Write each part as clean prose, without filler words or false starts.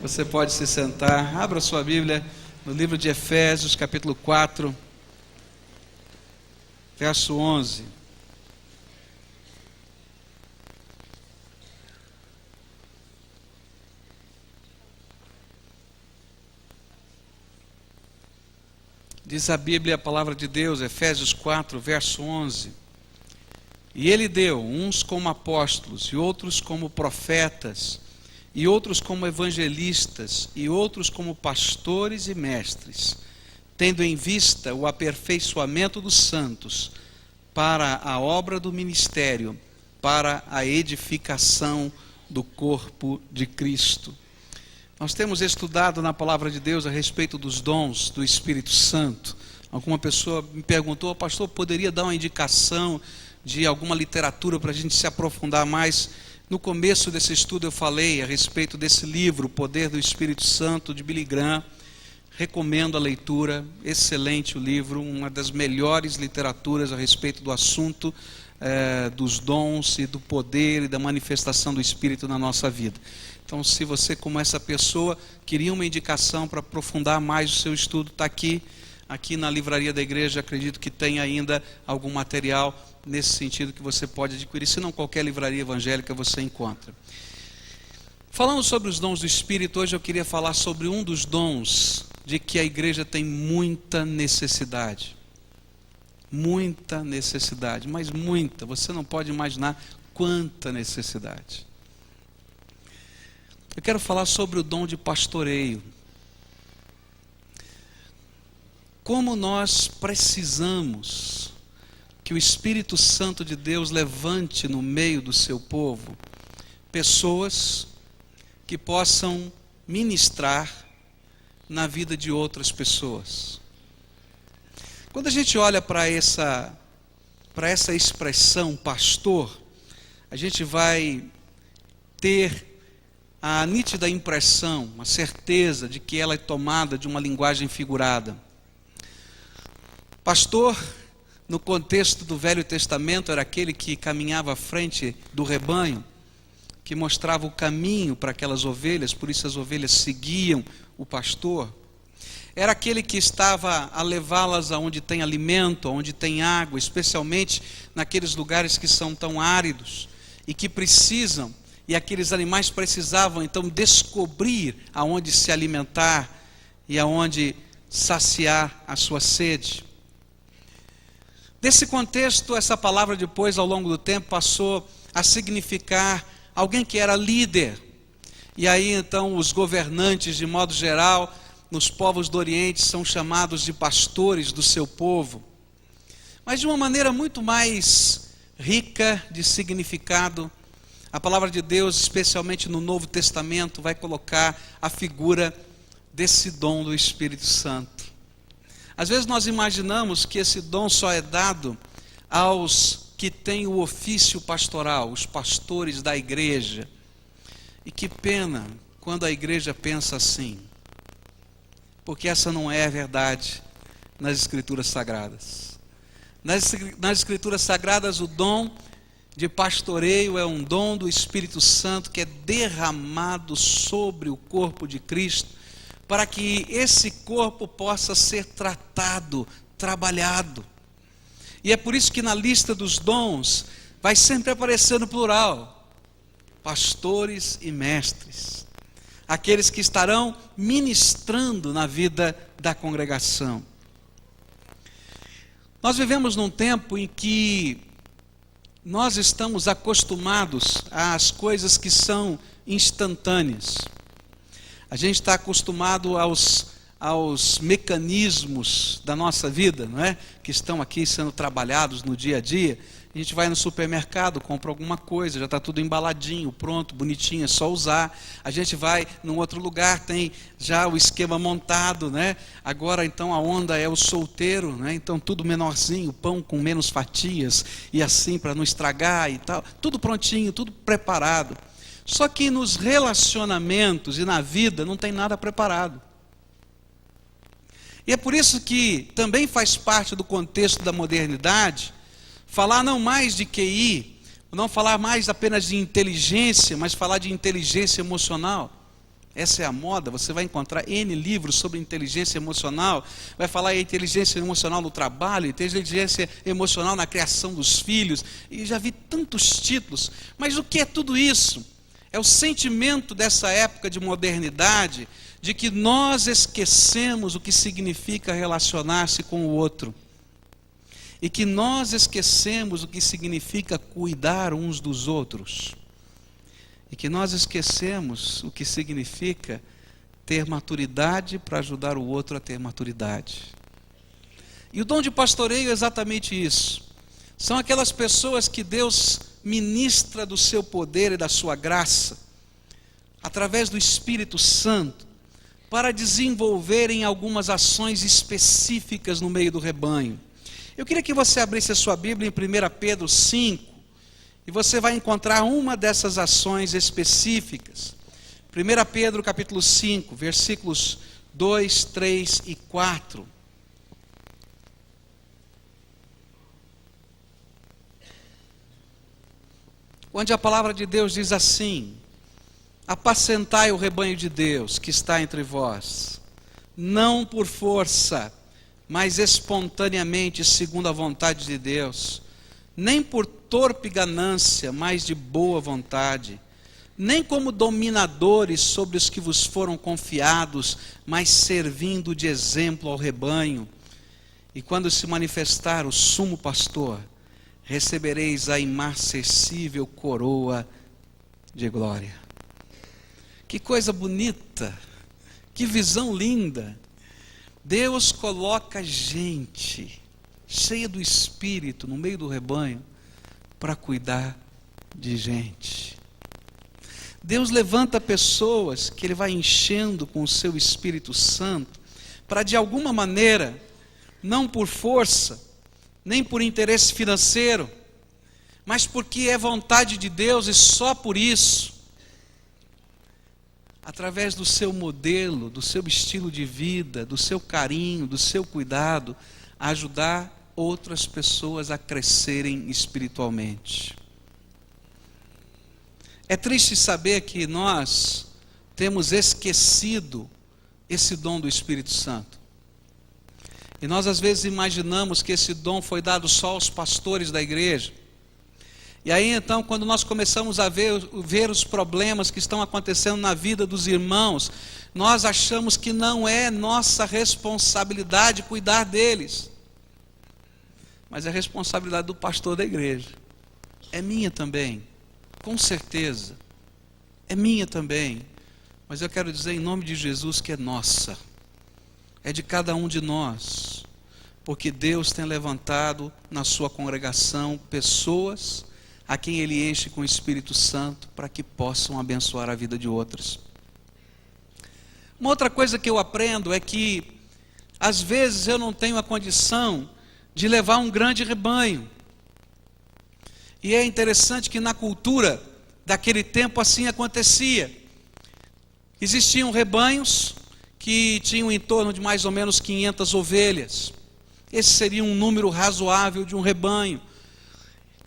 Você pode se sentar. Abra sua Bíblia no livro de Efésios, capítulo 4, verso 11. Diz a Bíblia, a palavra de Deus, Efésios 4, verso 11. E ele deu uns como apóstolos, e outros como profetas, e outros como evangelistas, e outros como pastores e mestres, tendo em vista o aperfeiçoamento dos santos, para a obra do ministério, para a edificação do corpo de Cristo. Nós temos estudado na palavra de Deus a respeito dos dons do Espírito Santo. Alguma pessoa me perguntou, pastor, poderia dar uma indicação de alguma literatura para a gente se aprofundar mais? No começo desse estudo eu falei a respeito desse livro, O Poder do Espírito Santo, de Billy Graham. Recomendo a leitura, excelente o livro, uma das melhores literaturas a respeito do assunto dos dons e do poder e da manifestação do Espírito na nossa vida. Então, se você, como essa pessoa, queria uma indicação para aprofundar mais o seu estudo, está aqui na livraria da igreja. Acredito que tem ainda algum material nesse sentido que você pode adquirir. Se não, qualquer livraria evangélica você encontra. Falando sobre os dons do Espírito, hoje eu queria falar sobre um dos dons de que a igreja tem muita necessidade. Muita necessidade, mas muita. Você não pode imaginar quanta necessidade. Eu quero falar sobre o dom de pastoreio. Como nós precisamos que o Espírito Santo de Deus levante no meio do seu povo pessoas que possam ministrar na vida de outras pessoas. Quando a gente olha para essa expressão pastor, a gente vai ter a nítida impressão, a certeza de que ela é tomada de uma linguagem figurada. Pastor, no contexto do Velho Testamento, era aquele que caminhava à frente do rebanho, que mostrava o caminho para aquelas ovelhas, por isso as ovelhas seguiam o pastor. Era aquele que estava a levá-las aonde tem alimento, aonde tem água, especialmente naqueles lugares que são tão áridos e que precisam. E aqueles animais precisavam então descobrir aonde se alimentar e aonde saciar a sua sede. Nesse contexto, essa palavra depois, ao longo do tempo, passou a significar alguém que era líder. E aí então os governantes, de modo geral, nos povos do Oriente, são chamados de pastores do seu povo. Mas de uma maneira muito mais rica de significado, a palavra de Deus, especialmente no Novo Testamento, vai colocar a figura desse dom do Espírito Santo. Às vezes nós imaginamos que esse dom só é dado aos que têm o ofício pastoral, os pastores da igreja. E que pena quando a igreja pensa assim, porque essa não é a verdade nas Escrituras Sagradas. Nas Escrituras Sagradas, o dom de pastoreio é um dom do Espírito Santo que é derramado sobre o corpo de Cristo, para que esse corpo possa ser tratado, trabalhado. E é por isso que na lista dos dons vai sempre aparecer no plural: pastores e mestres, aqueles que estarão ministrando na vida da congregação. Nós vivemos num tempo em que nós estamos acostumados às coisas que são instantâneas. A gente está acostumado aos mecanismos da nossa vida, não é? Que estão aqui sendo trabalhados no dia a dia. A gente vai no supermercado, compra alguma coisa, já está tudo embaladinho, pronto, bonitinho, é só usar. A gente vai num outro lugar, tem já o esquema montado, né? Agora então a onda é o solteiro, né? Então tudo menorzinho, pão com menos fatias e assim para não estragar e tal. Tudo prontinho, tudo preparado. Só que nos relacionamentos e na vida não tem nada preparado. E é por isso que também faz parte do contexto da modernidade falar não mais de QI, não falar mais apenas de inteligência, mas falar de inteligência emocional. Essa é a moda. Você vai encontrar N livros sobre inteligência emocional. Vai falar em inteligência emocional no trabalho, inteligência emocional na criação dos filhos. E já vi tantos títulos. Mas o que é tudo isso? É o sentimento dessa época de modernidade, de que nós esquecemos o que significa relacionar-se com o outro. E que nós esquecemos o que significa cuidar uns dos outros. E que nós esquecemos o que significa ter maturidade para ajudar o outro a ter maturidade. E o dom de pastoreio é exatamente isso. São aquelas pessoas que Deus ministra do seu poder e da sua graça, através do Espírito Santo, para desenvolverem algumas ações específicas no meio do rebanho. Eu queria que você abrisse a sua Bíblia em 1 Pedro 5, e você vai encontrar uma dessas ações específicas. 1 Pedro capítulo 5, versículos 2, 3 e 4. Onde a palavra de Deus diz assim: apacentai o rebanho de Deus que está entre vós, não por força, mas espontaneamente, segundo a vontade de Deus, nem por torpe ganância, mas de boa vontade, nem como dominadores sobre os que vos foram confiados, mas servindo de exemplo ao rebanho. E quando se manifestar o sumo pastor, recebereis a imarcessível coroa de glória. Que coisa bonita, que visão linda. Deus coloca gente cheia do Espírito no meio do rebanho para cuidar de gente. Deus levanta pessoas que Ele vai enchendo com o seu Espírito Santo para, de alguma maneira, não por força, nem por interesse financeiro, mas porque é vontade de Deus e só por isso, através do seu modelo, do seu estilo de vida, do seu carinho, do seu cuidado, ajudar outras pessoas a crescerem espiritualmente. É triste saber que nós temos esquecido esse dom do Espírito Santo. E nós às vezes imaginamos que esse dom foi dado só aos pastores da igreja. E aí então, quando nós começamos a ver os problemas que estão acontecendo na vida dos irmãos, nós achamos que não é nossa responsabilidade cuidar deles. Mas é responsabilidade do pastor da igreja. É minha também, com certeza. É minha também. Mas eu quero dizer em nome de Jesus que é nossa. É de cada um de nós. Porque Deus tem levantado na sua congregação pessoas a quem Ele enche com o Espírito Santo para que possam abençoar a vida de outras. Uma outra coisa que eu aprendo é que às vezes eu não tenho a condição de levar um grande rebanho. E é interessante que na cultura daquele tempo assim acontecia. Existiam rebanhos que tinham em torno de mais ou menos 500 ovelhas. Esse seria um número razoável de um rebanho.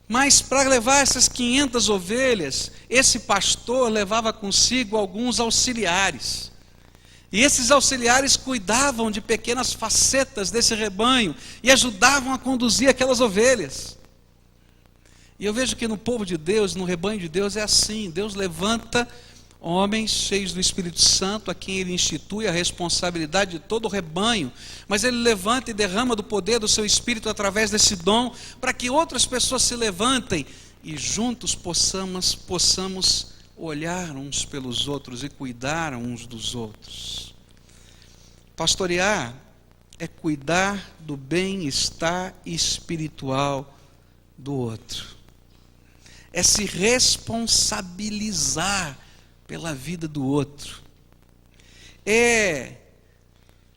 Mas para levar essas 500 ovelhas, esse pastor levava consigo alguns auxiliares. E esses auxiliares cuidavam de pequenas facetas desse rebanho e ajudavam a conduzir aquelas ovelhas. E eu vejo que no povo de Deus, no rebanho de Deus é assim. Deus levanta homens cheios do Espírito Santo, a quem Ele institui a responsabilidade de todo o rebanho, mas Ele levanta e derrama do poder do seu Espírito através desse dom, para que outras pessoas se levantem e juntos possamos olhar uns pelos outros e cuidar uns dos outros. Pastorear é cuidar do bem-estar espiritual do outro, é se responsabilizar pela vida do outro, é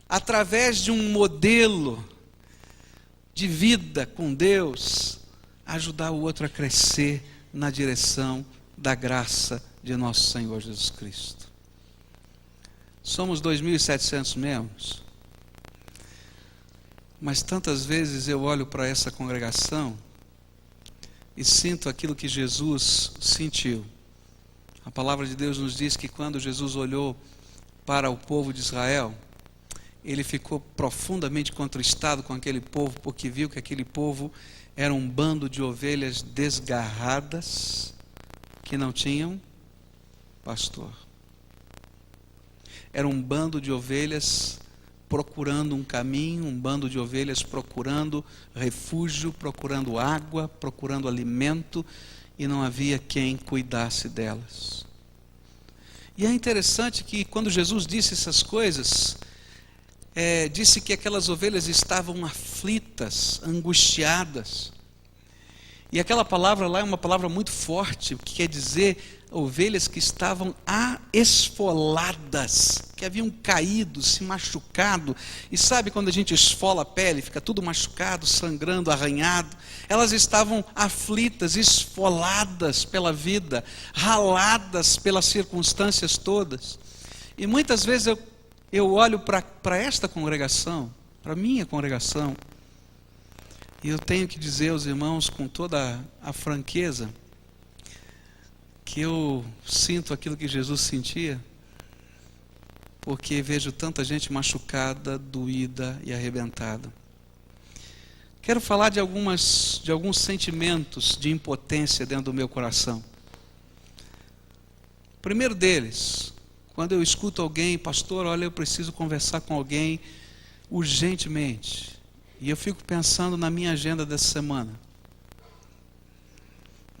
através de um modelo de vida com Deus, ajudar o outro a crescer na direção da graça de nosso Senhor Jesus Cristo. Somos 2.700 membros, mas tantas vezes eu olho para essa congregação e sinto aquilo que Jesus sentiu. A palavra de Deus nos diz que quando Jesus olhou para o povo de Israel, ele ficou profundamente contristado com aquele povo, porque viu que aquele povo era um bando de ovelhas desgarradas, que não tinham pastor. Era um bando de ovelhas procurando um caminho, um bando de ovelhas procurando refúgio, procurando água, procurando alimento, e não havia quem cuidasse delas. E é interessante que quando Jesus disse essas coisas, disse que aquelas ovelhas estavam aflitas, angustiadas. E aquela palavra lá é uma palavra muito forte, que quer dizer ovelhas que estavam esfoladas, que haviam caído, se machucado. E sabe quando a gente esfola a pele, fica tudo machucado, sangrando, arranhado? Elas estavam aflitas, esfoladas pela vida, raladas pelas circunstâncias todas. E muitas vezes eu olho para esta congregação, para a minha congregação, e eu tenho que dizer aos irmãos com toda a franqueza que eu sinto aquilo que Jesus sentia, porque vejo tanta gente machucada, doída e arrebentada. Quero falar de alguns sentimentos de impotência dentro do meu coração. O primeiro deles, quando eu escuto alguém, pastor, olha, eu preciso conversar com alguém urgentemente. E eu fico pensando na minha agenda dessa semana,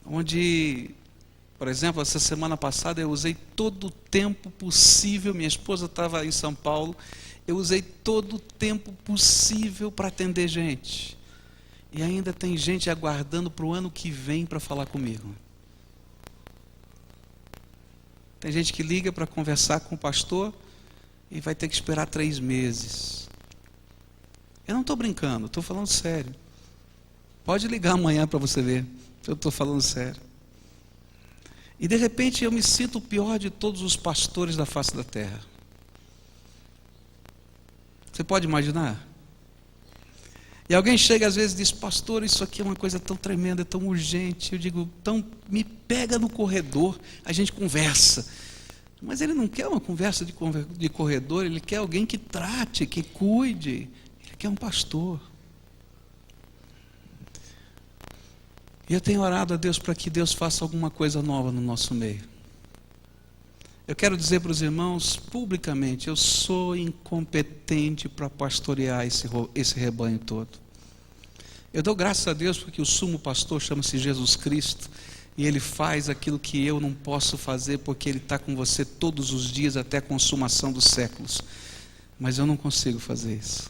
onde, por exemplo, essa semana passada eu usei todo o tempo possível, minha esposa estava em São Paulo, eu usei todo o tempo possível para atender gente. E ainda tem gente aguardando para o ano que vem para falar comigo. Tem gente que liga para conversar com o pastor e vai ter que esperar 3 meses. Eu não estou brincando, estou falando sério. Pode ligar amanhã para você ver, eu estou falando sério. E de repente eu me sinto o pior de todos os pastores da face da terra. Você pode imaginar? E alguém chega às vezes e diz, pastor, isso aqui é uma coisa tão tremenda, tão urgente. Eu digo, então me pega no corredor, a gente conversa. Mas ele não quer uma conversa de corredor, ele quer alguém que trate, que cuide. Ele quer um pastor. E eu tenho orado a Deus para que Deus faça alguma coisa nova no nosso meio. Eu quero dizer para os irmãos publicamente, eu sou incompetente para pastorear esse rebanho todo. Eu dou graças a Deus porque o sumo pastor chama-se Jesus Cristo, e Ele faz aquilo que eu não posso fazer, porque Ele está com você todos os dias até a consumação dos séculos. Mas eu não consigo fazer isso.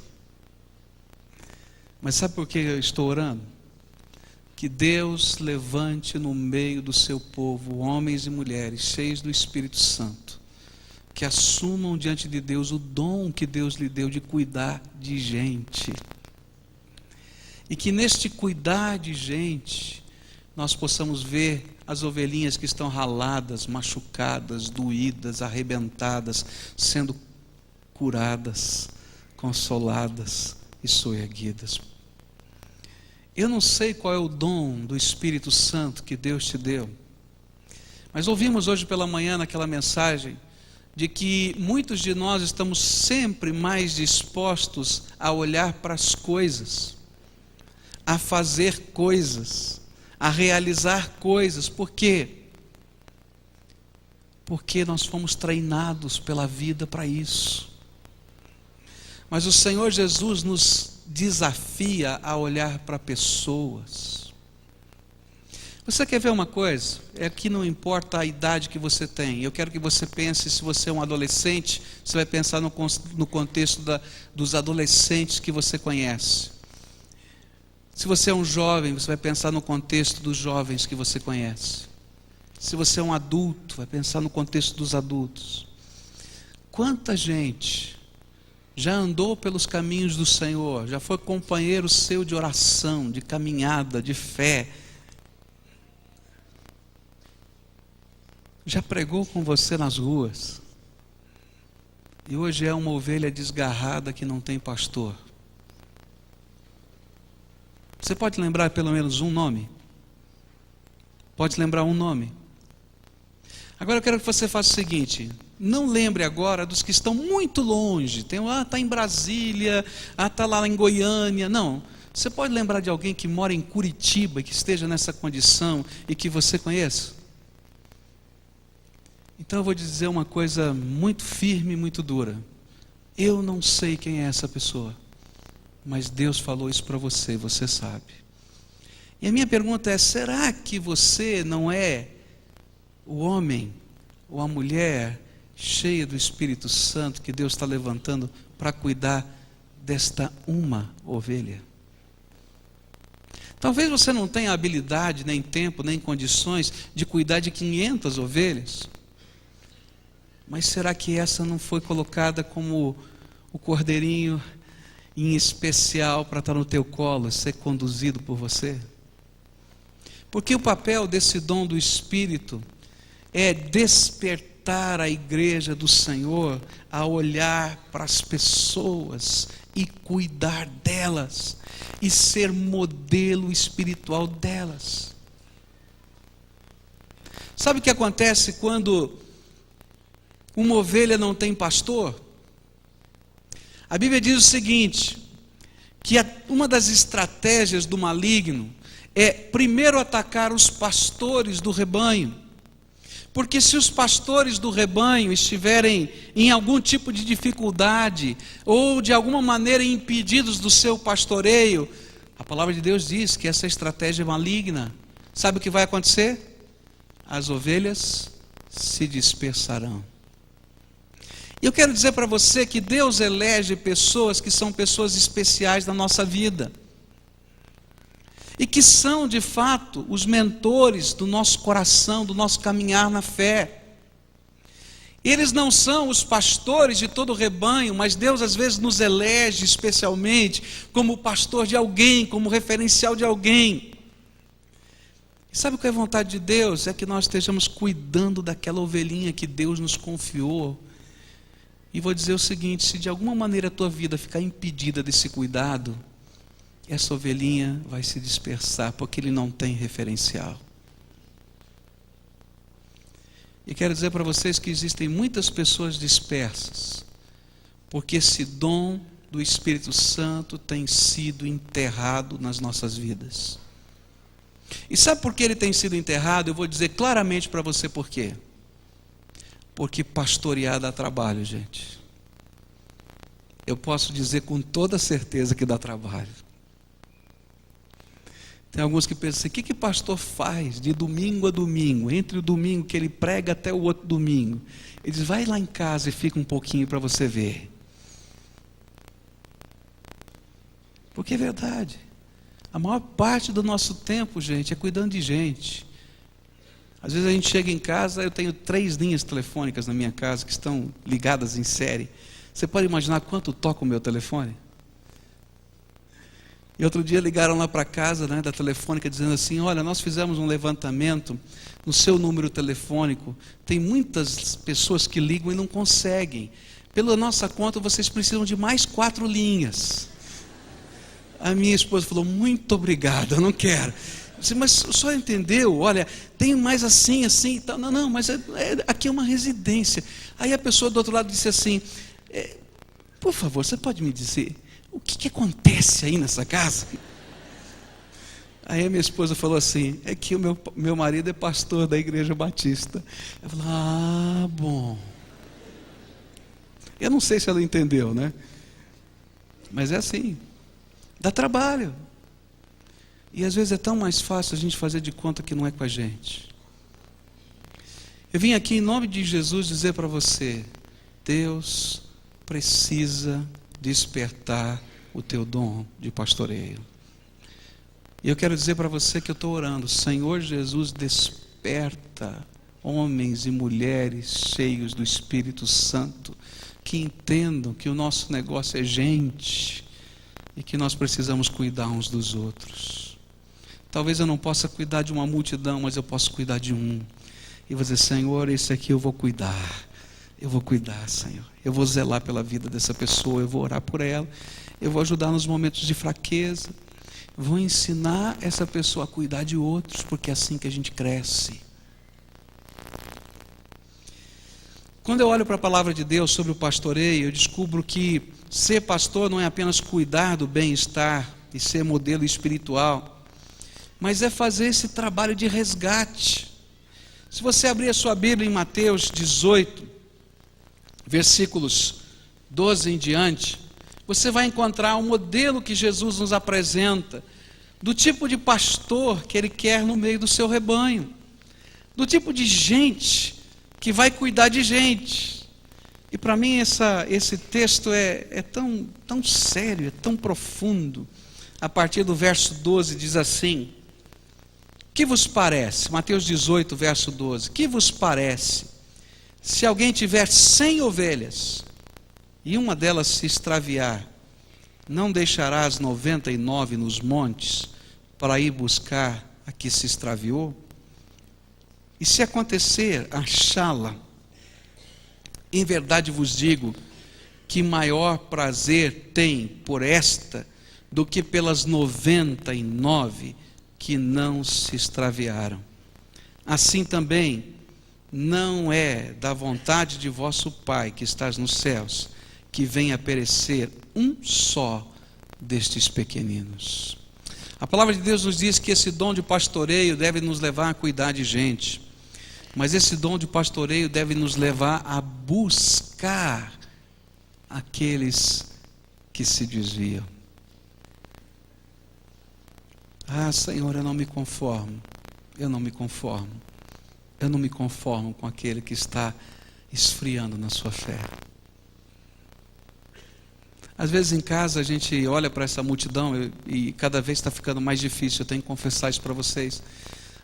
Mas sabe por que eu estou orando? Que Deus levante no meio do seu povo homens e mulheres cheios do Espírito Santo, que assumam diante de Deus o dom que Deus lhe deu de cuidar de gente. E que neste cuidar de gente, nós possamos ver as ovelhinhas que estão raladas, machucadas, doídas, arrebentadas, sendo curadas, consoladas e soerguidas. Eu não sei qual é o dom do Espírito Santo que Deus te deu, mas ouvimos hoje pela manhã naquela mensagem de que muitos de nós estamos sempre mais dispostos a olhar para as coisas, a fazer coisas, a realizar coisas. Por quê? Porque nós fomos treinados pela vida para isso. Mas o Senhor Jesus nos desafia a olhar para pessoas. Você quer ver uma coisa? É que não importa a idade que você tem. Eu quero que você pense, se você é um adolescente, você vai pensar no contexto dos adolescentes que você conhece. Se você é um jovem, você vai pensar no contexto dos jovens que você conhece. Se você é um adulto, vai pensar no contexto dos adultos. Quanta gente já andou pelos caminhos do Senhor, já foi companheiro seu de oração, de caminhada, de fé, já pregou com você nas ruas, e hoje é uma ovelha desgarrada que não tem pastor. Você pode lembrar pelo menos um nome? Pode lembrar um nome? Agora eu quero que você faça o seguinte, não lembre agora dos que estão muito longe. Está em Brasília, está lá em Goiânia. Não, você pode lembrar de alguém que mora em Curitiba e que esteja nessa condição e que você conheça? Então eu vou dizer uma coisa muito firme e muito dura. Eu não sei quem é essa pessoa, mas Deus falou isso para você, você sabe. E a minha pergunta é: será que você não é o homem ou a mulher cheia do Espírito Santo que Deus está levantando para cuidar desta uma ovelha? Talvez você não tenha habilidade, nem tempo, nem condições de cuidar de 500 ovelhas. Mas será que essa não foi colocada como o cordeirinho em especial para estar no teu colo, ser conduzido por você? Porque o papel desse dom do Espírito é despertar a igreja do Senhor a olhar para as pessoas e cuidar delas e ser modelo espiritual delas. Sabe o que acontece quando uma ovelha não tem pastor? A Bíblia diz o seguinte, que uma das estratégias do maligno é primeiro atacar os pastores do rebanho. Porque se os pastores do rebanho estiverem em algum tipo de dificuldade, ou de alguma maneira impedidos do seu pastoreio, a palavra de Deus diz que essa estratégia é maligna. Sabe o que vai acontecer? As ovelhas se dispersarão. E eu quero dizer para você que Deus elege pessoas que são pessoas especiais da nossa vida. E que são, de fato, os mentores do nosso coração, do nosso caminhar na fé. Eles não são os pastores de todo o rebanho, mas Deus às vezes nos elege especialmente como pastor de alguém, como referencial de alguém. E sabe qual é a vontade de Deus? É que nós estejamos cuidando daquela ovelhinha que Deus nos confiou. E vou dizer o seguinte: se de alguma maneira a tua vida ficar impedida desse cuidado, essa ovelhinha vai se dispersar, porque ele não tem referencial. E quero dizer para vocês que existem muitas pessoas dispersas, porque esse dom do Espírito Santo tem sido enterrado nas nossas vidas. E sabe por que ele tem sido enterrado? Eu vou dizer claramente para você por quê. Porque pastorear dá trabalho, gente. Eu posso dizer com toda certeza que dá trabalho. Tem alguns que pensam assim: o que pastor faz de domingo a domingo, entre o domingo que ele prega até o outro domingo? Ele diz: vai lá em casa e fica um pouquinho para você ver. Porque é verdade. A maior parte do nosso tempo, gente, é cuidando de gente. Às vezes a gente chega em casa, eu tenho 3 linhas telefônicas na minha casa que estão ligadas em série. Você pode imaginar quanto toca o meu telefone? E outro dia ligaram lá para casa, da telefônica, dizendo assim: olha, nós fizemos um levantamento no seu número telefônico, tem muitas pessoas que ligam e não conseguem. Pela nossa conta, vocês precisam de mais 4 linhas. A minha esposa falou: muito obrigado, eu não quero. Eu disse: mas o senhor entendeu? Olha, tem mais assim e tal. Não, mas aqui é uma residência. Aí a pessoa do outro lado disse assim: por favor, você pode me dizer o que acontece aí nessa casa? Aí a minha esposa falou assim: é que o meu marido é pastor da Igreja Batista. Eu falei: ah, bom. Eu não sei se ela entendeu, né? Mas é assim, dá trabalho. E às vezes é tão mais fácil a gente fazer de conta que não é com a gente. Eu vim aqui em nome de Jesus dizer para você: Deus precisa despertar o teu dom de pastoreio. E eu quero dizer para você que eu estou orando: Senhor Jesus, desperta homens e mulheres cheios do Espírito Santo, que entendam que o nosso negócio é gente e que nós precisamos cuidar uns dos outros. Talvez eu não possa cuidar de uma multidão, mas eu posso cuidar de um. E vou dizer: Senhor, esse aqui eu vou cuidar. Eu vou cuidar, Senhor. Eu vou zelar pela vida dessa pessoa, eu vou orar por ela, eu vou ajudar nos momentos de fraqueza, vou ensinar essa pessoa a cuidar de outros, porque é assim que a gente cresce. Quando eu olho para a palavra de Deus sobre o pastoreio, eu descubro que ser pastor não é apenas cuidar do bem-estar e ser modelo espiritual, mas é fazer esse trabalho de resgate. Se você abrir a sua Bíblia em Mateus 18, versículos 12 em diante, você vai encontrar um modelo que Jesus nos apresenta, do tipo de pastor que Ele quer no meio do seu rebanho, do tipo de gente que vai cuidar de gente. E para mim esse texto é tão sério, é tão profundo. A partir do verso 12 diz assim: que vos parece? Mateus 18, verso 12. Que vos parece, se alguém tiver 100 ovelhas, e uma delas se extraviar, não deixará as 99 nos montes, para ir buscar a que se extraviou? E se acontecer achá-la, em verdade vos digo, que maior prazer tem por esta, do que pelas 99 que não se extraviaram. Assim também não é da vontade de vosso Pai que estás nos céus, que venha perecer um só destes pequeninos. A palavra de Deus nos diz que esse dom de pastoreio deve nos levar a cuidar de gente, mas esse dom de pastoreio deve nos levar a buscar aqueles que se desviam. Ah, Senhor, eu não me conformo com aquele que está esfriando na sua fé. Às vezes em casa a gente olha para essa multidão e cada vez está ficando mais difícil, eu tenho que confessar isso para vocês.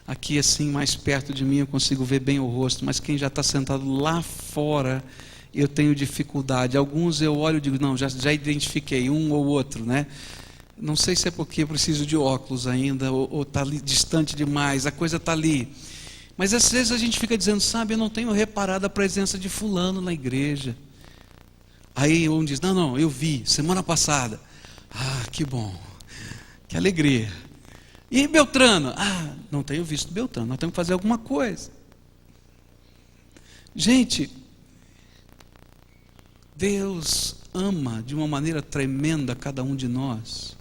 Aqui assim, mais perto de mim, eu consigo ver bem o rosto, mas quem já está sentado lá fora, eu tenho dificuldade. Alguns eu olho e digo, não, já identifiquei um ou outro, né? Não sei se é porque eu preciso de óculos ainda, ou está ali distante demais, a coisa está ali. Mas às vezes a gente fica dizendo, sabe, eu não tenho reparado a presença de fulano na igreja. Aí um diz, não, eu vi, semana passada. Ah, que bom, que alegria. E Beltrano? Ah, não tenho visto Beltrano, nós temos que fazer alguma coisa. Gente, Deus ama de uma maneira tremenda cada um de nós.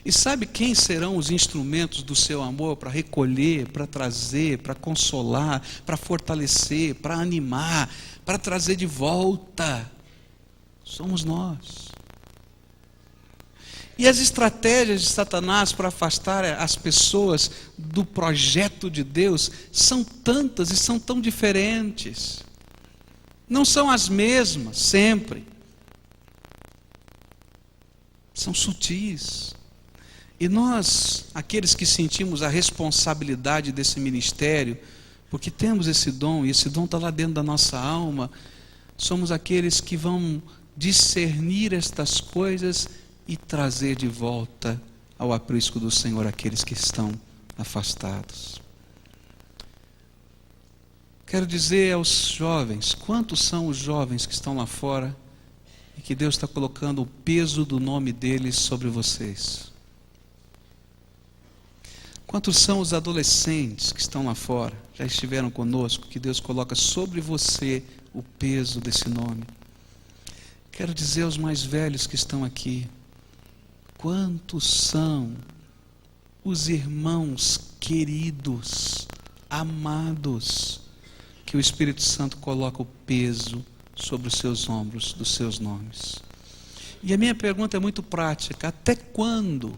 E sabe quem serão os instrumentos do seu amor para recolher, para trazer, para consolar, para fortalecer, para animar, para trazer de volta? Somos nós. E as estratégias de Satanás para afastar as pessoas do projeto de Deus são tantas e são tão diferentes. Não são as mesmas sempre. São sutis. E nós, aqueles que sentimos a responsabilidade desse ministério, porque temos esse dom, e esse dom está lá dentro da nossa alma, somos aqueles que vão discernir estas coisas e trazer de volta ao aprisco do Senhor aqueles que estão afastados. Quero dizer aos jovens, quantos são os jovens que estão lá fora e que Deus está colocando o peso do nome deles sobre vocês? Quantos são os adolescentes que estão lá fora, já estiveram conosco, que Deus coloca sobre você o peso desse nome? Quero dizer aos mais velhos que estão aqui, quantos são os irmãos queridos, amados, que o Espírito Santo coloca o peso sobre os seus ombros, dos seus nomes. E a minha pergunta é muito prática: até quando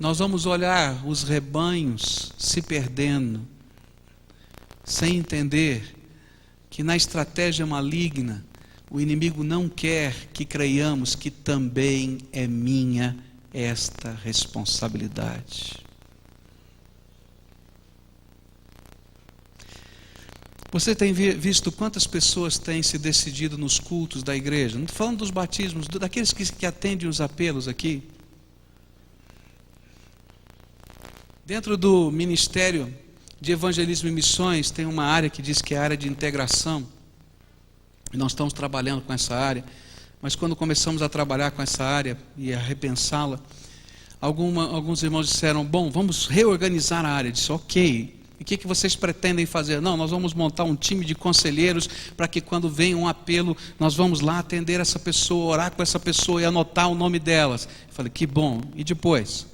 nós vamos olhar os rebanhos se perdendo, sem entender que na estratégia maligna, o inimigo não quer que creiamos que também é minha esta responsabilidade? Você tem visto quantas pessoas têm se decidido nos cultos da igreja? Não estou falando dos batismos, daqueles que atendem os apelos aqui. Dentro do Ministério de Evangelismo e Missões, tem uma área que diz que é a área de integração. E nós estamos trabalhando com essa área. Mas quando começamos a trabalhar com essa área e a repensá-la, alguns irmãos disseram, bom, vamos reorganizar a área. Eu disse, ok, E o que vocês pretendem fazer? Não, nós vamos montar um time de conselheiros para que quando vem um apelo, nós vamos lá atender essa pessoa, orar com essa pessoa e anotar o nome delas. Eu falei, que bom. E depois?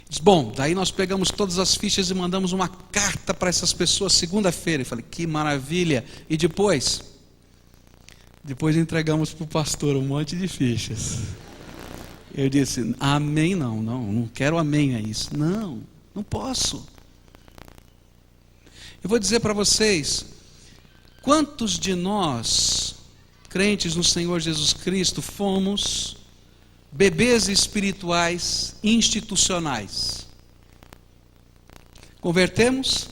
Diz, bom, daí nós pegamos todas as fichas e mandamos uma carta para essas pessoas segunda-feira. Eu falei, que maravilha. E depois? Depois entregamos para o pastor um monte de fichas. Eu disse, amém não quero amém a isso. Não posso. Eu vou dizer para vocês, quantos de nós, crentes no Senhor Jesus Cristo, fomos bebês espirituais institucionais? Convertemos,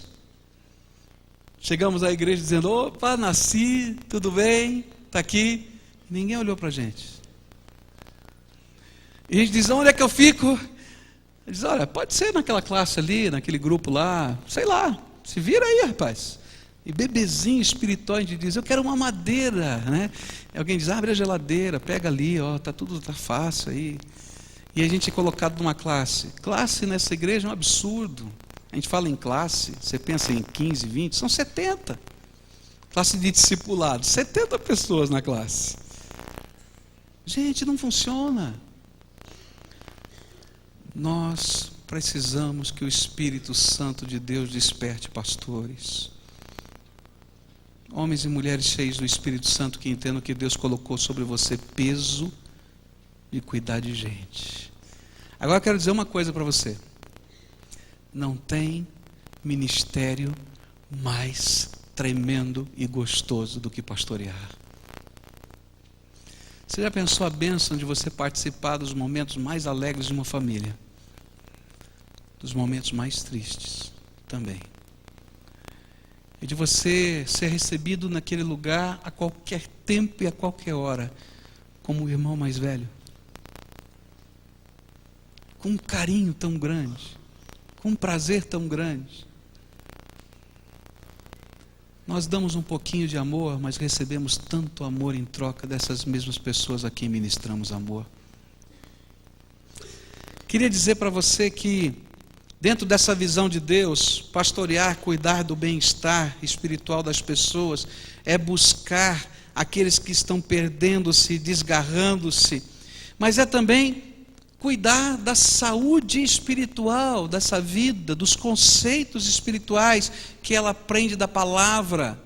chegamos à igreja dizendo, opa, nasci, tudo bem, está aqui. Ninguém olhou para a gente. E a gente diz, onde é que eu fico? Ele diz, olha, pode ser naquela classe ali, naquele grupo lá, sei lá, se vira aí, rapaz. E bebezinho espiritual, a gente diz, eu quero uma madeira, né? Alguém diz, abre a geladeira, pega ali, ó, tá fácil aí. E a gente é colocado numa classe. Classe nessa igreja é um absurdo. A gente fala em classe, você pensa em 15, 20, são 70. Classe de discipulado, 70 pessoas na classe. Gente, não funciona. Nós precisamos que o Espírito Santo de Deus desperte pastores. Homens e mulheres cheios do Espírito Santo que entendam que Deus colocou sobre você peso de cuidar de gente. Agora eu quero dizer uma coisa para você. Não tem ministério mais tremendo e gostoso do que pastorear. Você já pensou a bênção de você participar dos momentos mais alegres de uma família? Dos momentos mais tristes também. E de você ser recebido naquele lugar a qualquer tempo e a qualquer hora, como o irmão mais velho. Com um carinho tão grande, com um prazer tão grande. Nós damos um pouquinho de amor, mas recebemos tanto amor em troca dessas mesmas pessoas a quem ministramos amor. Queria dizer para você que, dentro dessa visão de Deus, pastorear, cuidar do bem-estar espiritual das pessoas, é buscar aqueles que estão perdendo-se, desgarrando-se, mas é também cuidar da saúde espiritual dessa vida, dos conceitos espirituais que ela aprende da palavra.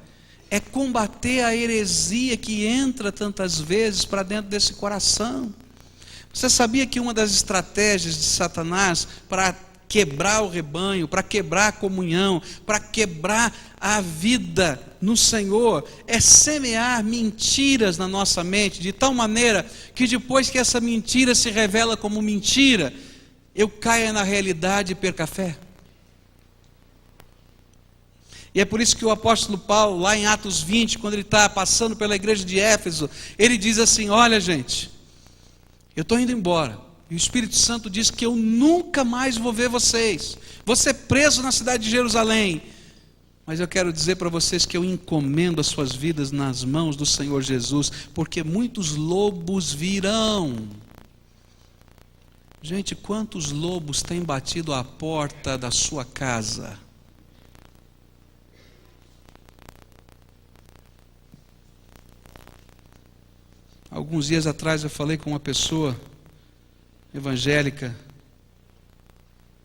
É combater a heresia que entra tantas vezes para dentro desse coração. Você sabia que uma das estratégias de Satanás para quebrar o rebanho, para quebrar a comunhão, para quebrar a vida no Senhor, é semear mentiras na nossa mente, de tal maneira que depois que essa mentira se revela como mentira, eu caia na realidade e perca a fé? E é por isso que o apóstolo Paulo, lá em Atos 20, quando ele está passando pela igreja de Éfeso, ele diz assim, olha gente, eu estou indo embora, e o Espírito Santo diz que eu nunca mais vou ver vocês. Vou ser preso na cidade de Jerusalém. Mas eu quero dizer para vocês que eu encomendo as suas vidas nas mãos do Senhor Jesus, porque muitos lobos virão. Gente, quantos lobos têm batido à porta da sua casa? Alguns dias atrás eu falei com uma pessoa evangélica,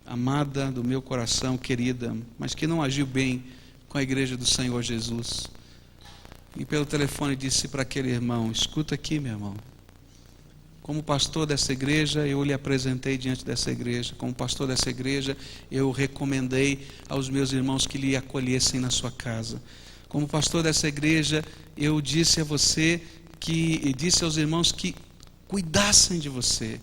amada do meu coração, querida, mas que não agiu bem com a igreja do Senhor Jesus. E pelo telefone disse para aquele irmão, escuta aqui meu irmão, como pastor dessa igreja eu lhe apresentei diante dessa igreja, como pastor dessa igreja eu recomendei aos meus irmãos que lhe acolhessem na sua casa, como pastor dessa igreja eu disse a você e disse aos irmãos que cuidassem de você,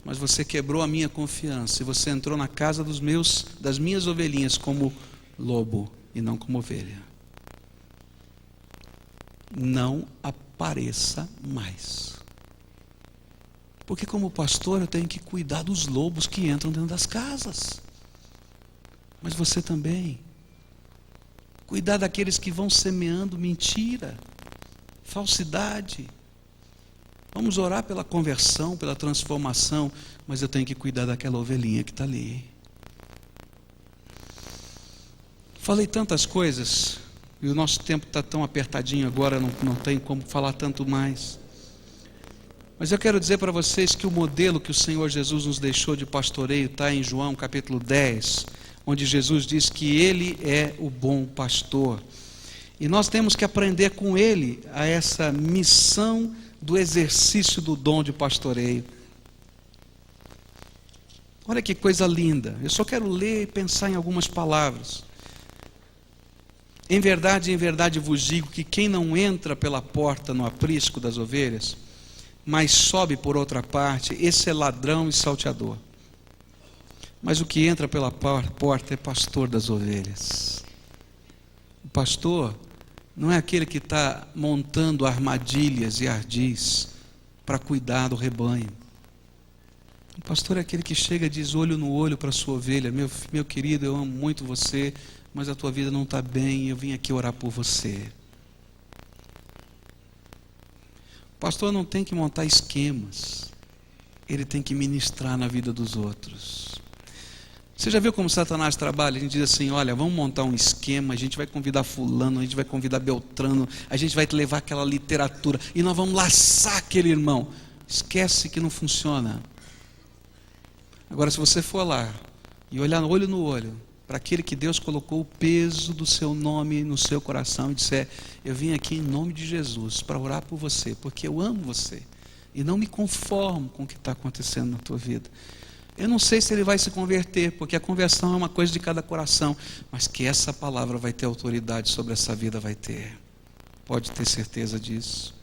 mas você quebrou a minha confiança e você entrou na casa das minhas ovelhinhas como lobo e não como ovelha. Não apareça mais. Porque como pastor eu tenho que cuidar dos lobos que entram dentro das casas. Mas você também. Cuidar daqueles que vão semeando mentira, falsidade. Vamos orar pela conversão, pela transformação, mas eu tenho que cuidar daquela ovelhinha que está ali. Falei tantas coisas, e o nosso tempo está tão apertadinho agora, não tem como falar tanto mais. Mas eu quero dizer para vocês que o modelo que o Senhor Jesus nos deixou de pastoreio está em João capítulo 10, onde Jesus diz que Ele é o bom pastor. E nós temos que aprender com Ele a essa missão do exercício do dom de pastoreio. Olha que coisa linda. Eu só quero ler e pensar em algumas palavras. Em verdade vos digo que quem não entra pela porta no aprisco das ovelhas, mas sobe por outra parte, esse é ladrão e salteador. Mas o que entra pela porta é pastor das ovelhas. O pastor não é aquele que está montando armadilhas e ardis para cuidar do rebanho. O pastor é aquele que chega e diz olho no olho para a sua ovelha: meu querido, eu amo muito você, mas a tua vida não está bem e eu vim aqui orar por você. O pastor não tem que montar esquemas, ele tem que ministrar na vida dos outros. Você já viu como Satanás trabalha? A gente diz assim: olha, vamos montar um esquema, a gente vai convidar fulano, a gente vai convidar Beltrano, a gente vai levar aquela literatura e nós vamos laçar aquele irmão. Esquece que não funciona. Agora, se você for lá e olhar olho no olho para aquele que Deus colocou o peso do seu nome no seu coração e disser: eu vim aqui em nome de Jesus para orar por você, porque eu amo você e não me conformo com o que está acontecendo na tua vida. Eu não sei se ele vai se converter, porque a conversão é uma coisa de cada coração, mas que essa palavra vai ter autoridade sobre essa vida, vai ter. Pode ter certeza disso.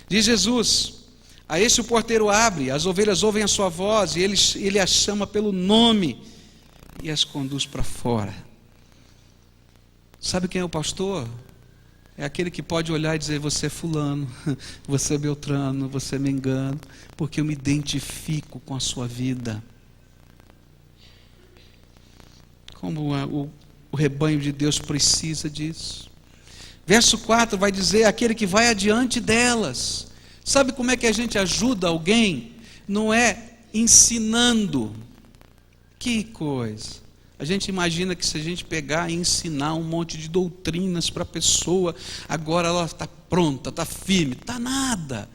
Diz Jesus: a este o porteiro abre, as ovelhas ouvem a sua voz, e ele as chama pelo nome e as conduz para fora. Sabe quem é o pastor? É aquele que pode olhar e dizer: você é fulano, você é Beltrano, você é Mengano, porque eu me identifico com a sua vida. Como o rebanho de Deus precisa disso. Verso 4 vai dizer: aquele que vai adiante delas. Sabe como é que a gente ajuda alguém? Não é ensinando. Que coisa. A gente imagina que se a gente pegar e ensinar um monte de doutrinas para a pessoa, agora ela está pronta, está firme. Está nada.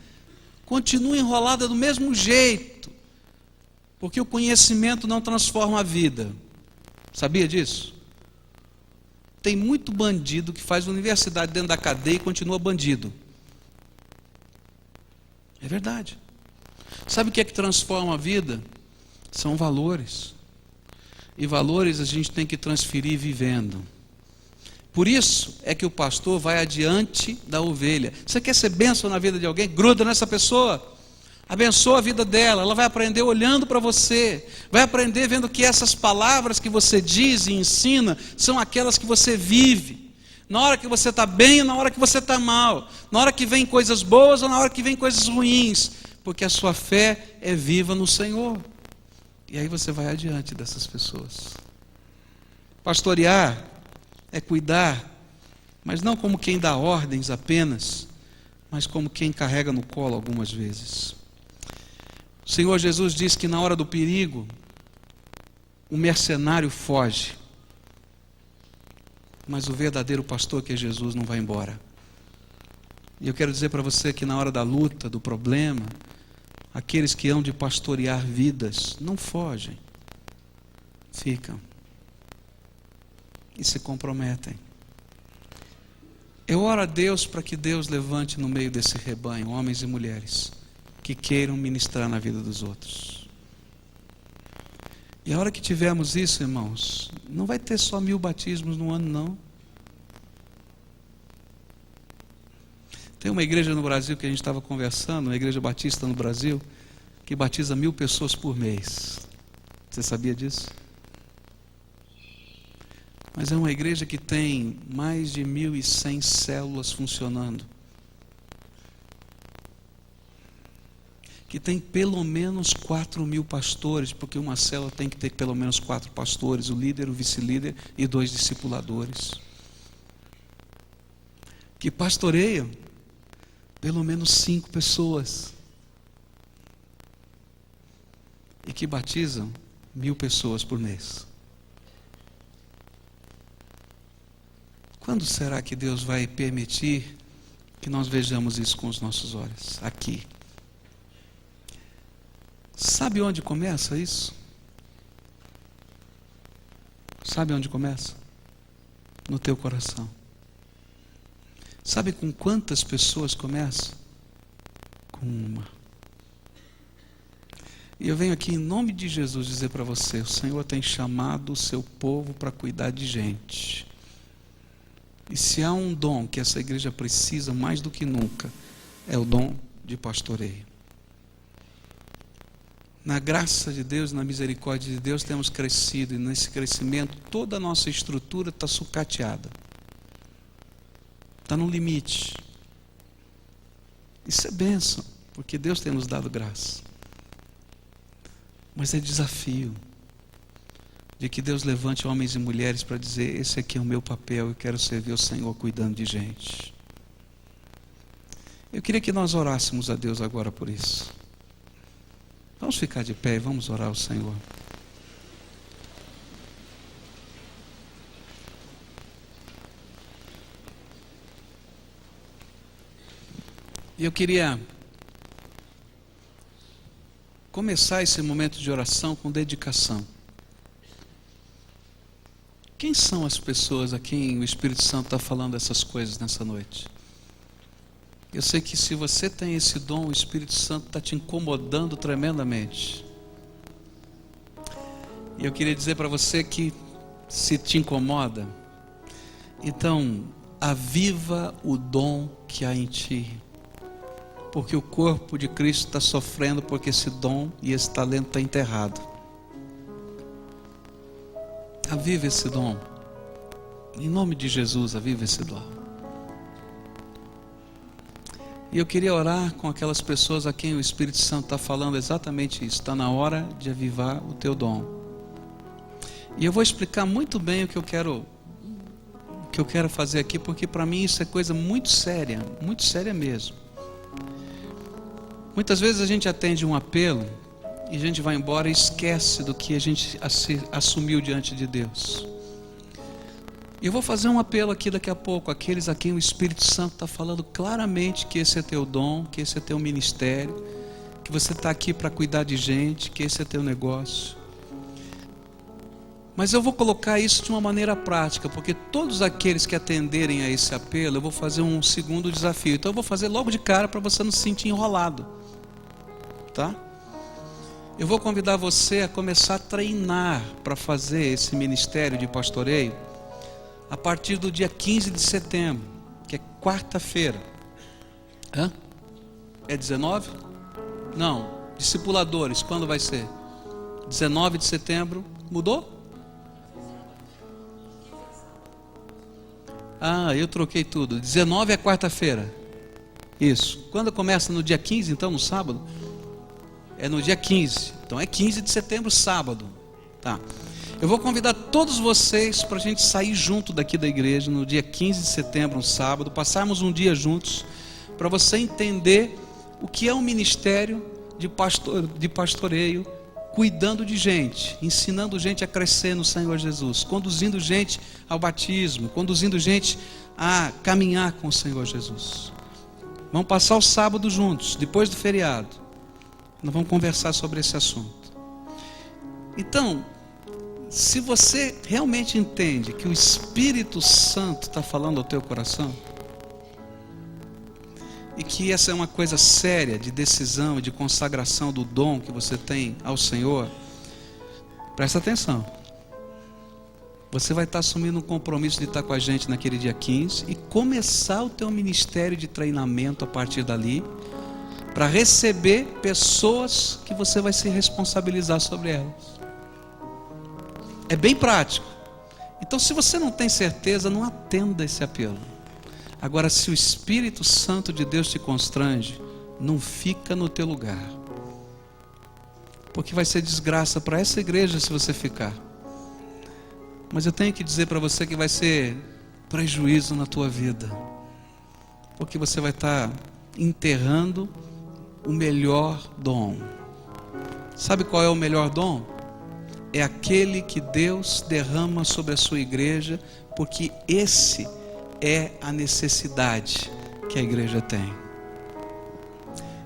Continua enrolada do mesmo jeito. Porque o conhecimento não transforma a vida. Sabia disso? Tem muito bandido que faz universidade dentro da cadeia e continua bandido. É verdade. Sabe o que é que transforma a vida? São valores. E valores a gente tem que transferir vivendo. Por isso é que o pastor vai adiante da ovelha. Você quer ser bênção na vida de alguém? Gruda nessa pessoa. Abençoa a vida dela. Ela vai aprender olhando para você. Vai aprender vendo que essas palavras que você diz e ensina são aquelas que você vive. Na hora que você está bem ou na hora que você está mal. Na hora que vem coisas boas ou na hora que vem coisas ruins. Porque a sua fé é viva no Senhor. E aí você vai adiante dessas pessoas. Pastorear é cuidar, mas não como quem dá ordens apenas, mas como quem carrega no colo algumas vezes. O Senhor Jesus diz que na hora do perigo, o mercenário foge. Mas o verdadeiro pastor, que é Jesus, não vai embora. E eu quero dizer para você que na hora da luta, do problema, aqueles que hão de pastorear vidas não fogem, ficam e se comprometem. Eu oro a Deus para que Deus levante no meio desse rebanho homens e mulheres que queiram ministrar na vida dos outros. E a hora que tivermos isso, irmãos, não vai ter só 1000 batismos no ano, não. Tem uma igreja no Brasil que a gente estava conversando, uma igreja batista no Brasil, que batiza 1000 pessoas por mês. Você sabia disso? Mas é uma igreja que tem mais de 1.100 células funcionando. Que tem pelo menos 4.000 pastores, porque uma célula tem que ter pelo menos 4 pastores, o líder, o vice-líder e 2 discipuladores. Que pastoreiam pelo menos 5 pessoas. E que batizam 1000 pessoas por mês. Quando será que Deus vai permitir que nós vejamos isso com os nossos olhos? Aqui. Sabe onde começa isso? Sabe onde começa? No teu coração. Sabe com quantas pessoas começa? Com uma. E eu venho aqui em nome de Jesus dizer para você, o Senhor tem chamado o seu povo para cuidar de gente. E se há um dom que essa igreja precisa mais do que nunca, é o dom de pastoreio. Na graça de Deus, na misericórdia de Deus, temos crescido, e nesse crescimento toda a nossa estrutura está sucateada. Está no limite. Isso é bênção, porque Deus tem nos dado graça. Mas é desafio de que Deus levante homens e mulheres para dizer, esse aqui é o meu papel, eu quero servir o Senhor cuidando de gente. Eu queria que nós orássemos a Deus agora por isso. Vamos ficar de pé e vamos orar ao Senhor. E eu queria começar esse momento de oração com dedicação. Quem são as pessoas a quem o Espírito Santo está falando essas coisas nessa noite? Eu sei que se você tem esse dom, o Espírito Santo está te incomodando tremendamente. E eu queria dizer para você que se te incomoda, então aviva o dom que há em ti. Porque o corpo de Cristo está sofrendo porque esse dom e esse talento está enterrado. Aviva esse dom. Em nome de Jesus, aviva esse dom. E eu queria orar com aquelas pessoas a quem o Espírito Santo está falando exatamente isso. Está na hora de avivar o teu dom. E eu vou explicar muito bem o que eu quero fazer aqui, porque para mim isso é coisa muito séria mesmo. Muitas vezes a gente atende um apelo e a gente vai embora e esquece do que a gente assumiu diante de Deus. Eu vou fazer um apelo aqui daqui a pouco, àqueles a quem o Espírito Santo está falando claramente que esse é teu dom, que esse é teu ministério, que você está aqui para cuidar de gente, que esse é teu negócio. Mas eu vou colocar isso de uma maneira prática, porque todos aqueles que atenderem a esse apelo, eu vou fazer um segundo desafio. Então eu vou fazer logo de cara para você não se sentir enrolado. Tá? Eu vou convidar você a começar a treinar para fazer esse ministério de pastoreio a partir do dia 15 de setembro, que é quarta-feira. É 19? Não, discipuladores, quando vai ser? 19 de setembro, mudou? Eu troquei tudo, 19 é quarta-feira. Isso, quando começa no dia 15, então no sábado? É no dia 15, então é 15 de setembro, sábado. Tá. Eu vou convidar todos vocês para a gente sair junto daqui da igreja no dia 15 de setembro, um sábado, passarmos um dia juntos, para você entender o que é um ministério de pastoreio, cuidando de gente, ensinando gente a crescer no Senhor Jesus, conduzindo gente ao batismo, conduzindo gente a caminhar com o Senhor Jesus. Vamos passar o sábado juntos, depois do feriado. Nós vamos conversar sobre esse assunto. Então, se você realmente entende que o Espírito Santo está falando ao teu coração, e que essa é uma coisa séria de decisão e de consagração do dom que você tem ao Senhor, presta atenção. Você vai estar assumindo um compromisso de estar com a gente naquele dia 15 e começar o teu ministério de treinamento a partir dali, para receber pessoas que você vai se responsabilizar sobre elas. É bem prático. Então, se você não tem certeza, não atenda esse apelo. Agora, se o Espírito Santo de Deus te constrange, não fica no teu lugar, porque vai ser desgraça para essa igreja se você ficar. Mas eu tenho que dizer para você que vai ser prejuízo na tua vida, porque você vai estar enterrando o melhor dom. Sabe qual é o melhor dom? É aquele que Deus derrama sobre a sua igreja, porque esse é a necessidade que a igreja tem.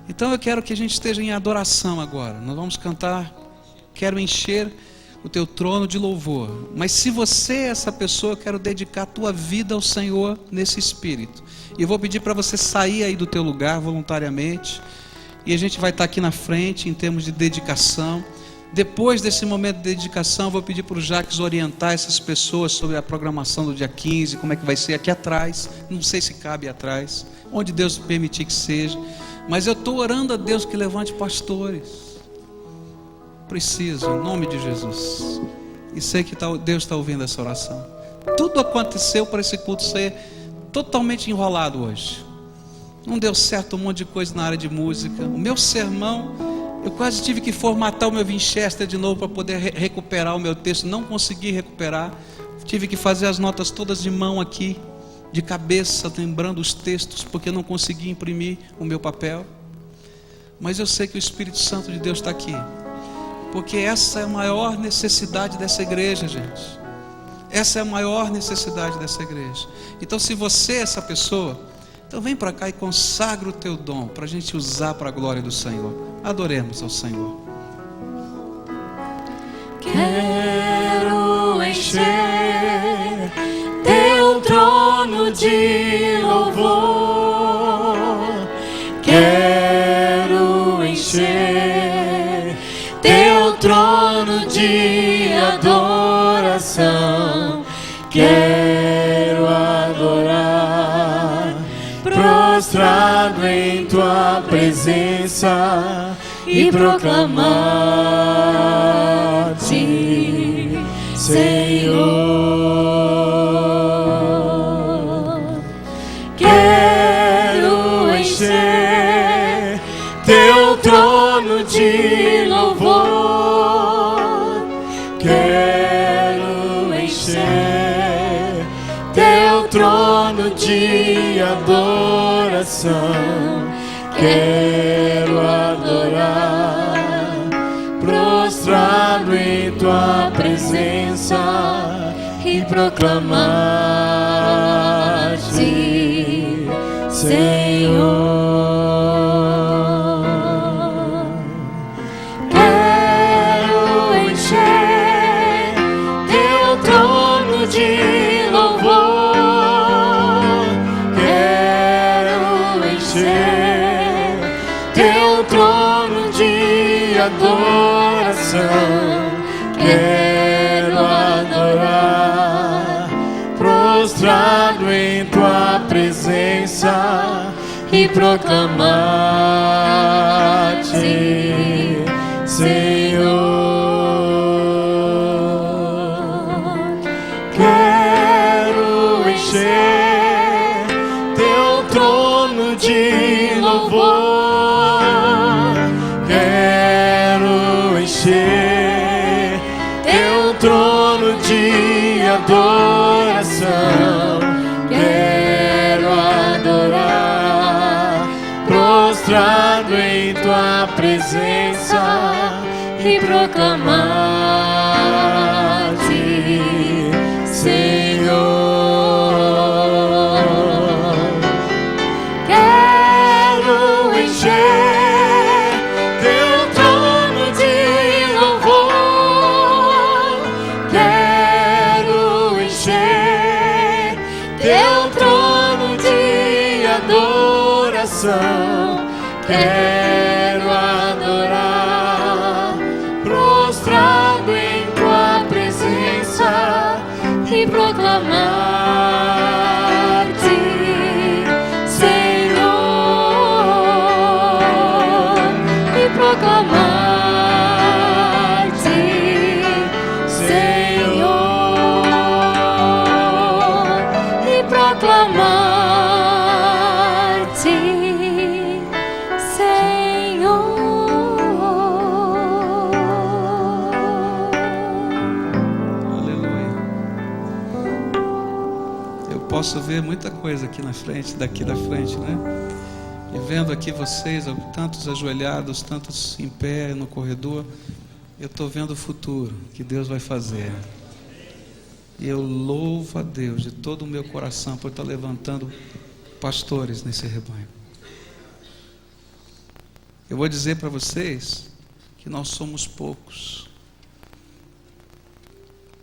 Então eu quero que a gente esteja em adoração agora. Nós vamos cantar Quero Encher o Teu Trono de Louvor. Mas se você é essa pessoa, eu quero dedicar a tua vida ao Senhor nesse espírito. E eu vou pedir para você sair aí do teu lugar voluntariamente. E a gente vai estar aqui na frente em termos de dedicação. Depois desse momento de dedicação, eu vou pedir para o Jacques orientar essas pessoas sobre a programação do dia 15, como é que vai ser aqui atrás. Não sei se cabe atrás, onde Deus permitir que seja. Mas eu estou orando a Deus que levante pastores. Preciso, em nome de Jesus. E sei que Deus está ouvindo essa oração. Tudo aconteceu para esse culto ser totalmente enrolado hoje. Não deu certo um monte de coisa na área de música. O meu sermão, eu quase tive que formatar o meu Winchester de novo para poder recuperar o meu texto. Não consegui recuperar. Tive que fazer as notas todas de mão aqui, de cabeça, lembrando os textos, porque não consegui imprimir o meu papel. Mas eu sei que o Espírito Santo de Deus está aqui. Porque essa é a maior necessidade dessa igreja, gente. Essa é a maior necessidade dessa igreja. Então, se você é essa pessoa, então vem para cá e consagra o teu dom para a gente usar para a glória do Senhor. Adoremos ao Senhor. Quero encher teu trono de louvor. Quero encher teu trono de adoração. Quero adorar, prostrado em tua presença e proclamar-te, Senhor. Quero encher teu trono de louvor. Quero encher teu trono de adoração. Quero adorar, prostrado em tua presença e proclamar-te, Senhor. Quero encher teu trono de louvor. Quero encher teu trono de adoração. Quero adorar, prostrado em tua presença e proclamar-te, Senhor. Quero encher teu trono de louvor. Quero encher teu trono de adoração. Quero adorar, prostrado em tua presença e proclamar-te, Senhor. Quero encher teu trono de louvor. Quero encher teu trono de adoração. Quero adorar, prostrado em tua presença e proclamar-te, Senhor, e proclamar-te, Senhor, e proclamar-te, Senhor. Aleluia. Eu posso ver muita coisa aqui na frente, daqui da frente, né? E vendo aqui vocês, tantos ajoelhados, tantos em pé no corredor, eu estou vendo o futuro que Deus vai fazer. E eu louvo a Deus de todo o meu coração por estar levantando pastores nesse rebanho. Eu vou dizer para vocês que nós somos poucos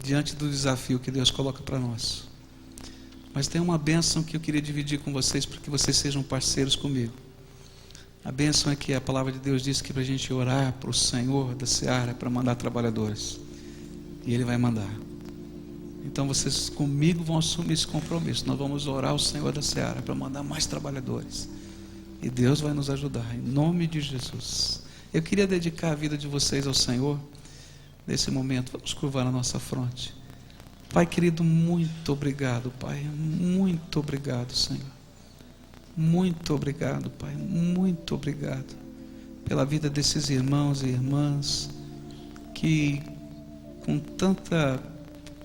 diante do desafio que Deus coloca para nós. Mas tem uma bênção que eu queria dividir com vocês, para que vocês sejam parceiros comigo. A bênção é que a palavra de Deus diz que para a gente orar para o Senhor da Seara, para mandar trabalhadores. E Ele vai mandar. Então vocês comigo vão assumir esse compromisso. Nós vamos orar ao Senhor da Seara para mandar mais trabalhadores. E Deus vai nos ajudar, em nome de Jesus. Eu queria dedicar a vida de vocês ao Senhor nesse momento. Vamos curvar a nossa fronte. Pai querido, muito obrigado, Pai. Muito obrigado, Senhor. Muito obrigado, Pai. Muito obrigado pela vida desses irmãos e irmãs que com tanta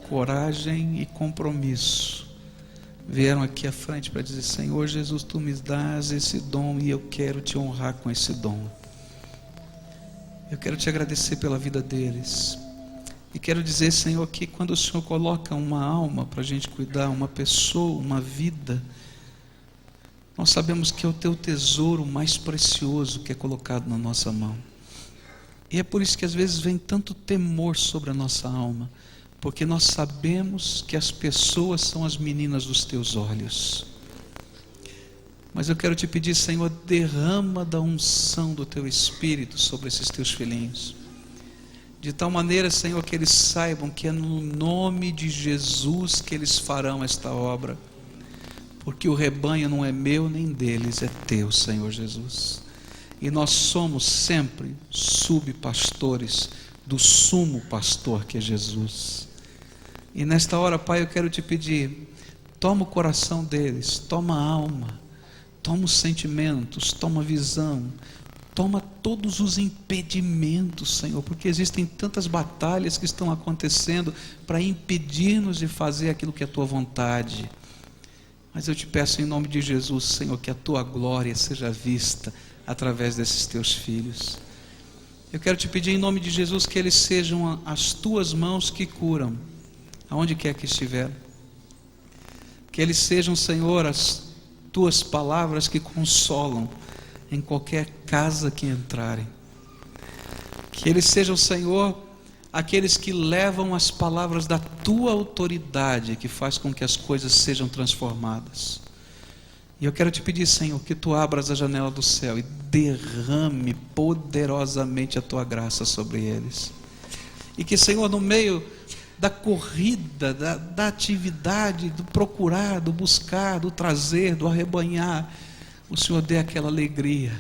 coragem e compromisso vieram aqui à frente para dizer: Senhor Jesus, Tu me dás esse dom e eu quero Te honrar com esse dom. Eu quero Te agradecer pela vida deles. E quero dizer, Senhor, que quando o Senhor coloca uma alma para a gente cuidar, uma pessoa, uma vida, nós sabemos que é o Teu tesouro mais precioso que é colocado na nossa mão. E é por isso que às vezes vem tanto temor sobre a nossa alma, porque nós sabemos que as pessoas são as meninas dos Teus olhos. Mas eu quero Te pedir, Senhor, derrama da unção do Teu Espírito sobre esses Teus filhinhos, de tal maneira, Senhor, que eles saibam que é no nome de Jesus que eles farão esta obra, porque o rebanho não é meu nem deles, é Teu, Senhor Jesus. E nós somos sempre subpastores do sumo pastor que é Jesus. E nesta hora, Pai, eu quero Te pedir, toma o coração deles, toma a alma, toma os sentimentos, toma a visão, toma todos os impedimentos, Senhor, porque existem tantas batalhas que estão acontecendo para impedir-nos de fazer aquilo que é a Tua vontade. Mas eu Te peço em nome de Jesus, Senhor, que a Tua glória seja vista através desses Teus filhos. Eu quero Te pedir em nome de Jesus que eles sejam as Tuas mãos que curam, aonde quer que estiver. Que eles sejam, Senhor, as Tuas palavras que consolam em qualquer casa que entrarem. Que eles sejam, Senhor, aqueles que levam as palavras da Tua autoridade, que faz com que as coisas sejam transformadas. E eu quero Te pedir, Senhor, que Tu abras a janela do céu e derrame poderosamente a Tua graça sobre eles. E que, Senhor, no meio da corrida, da atividade, do procurar, do buscar, do trazer, do arrebanhar, o Senhor dê aquela alegria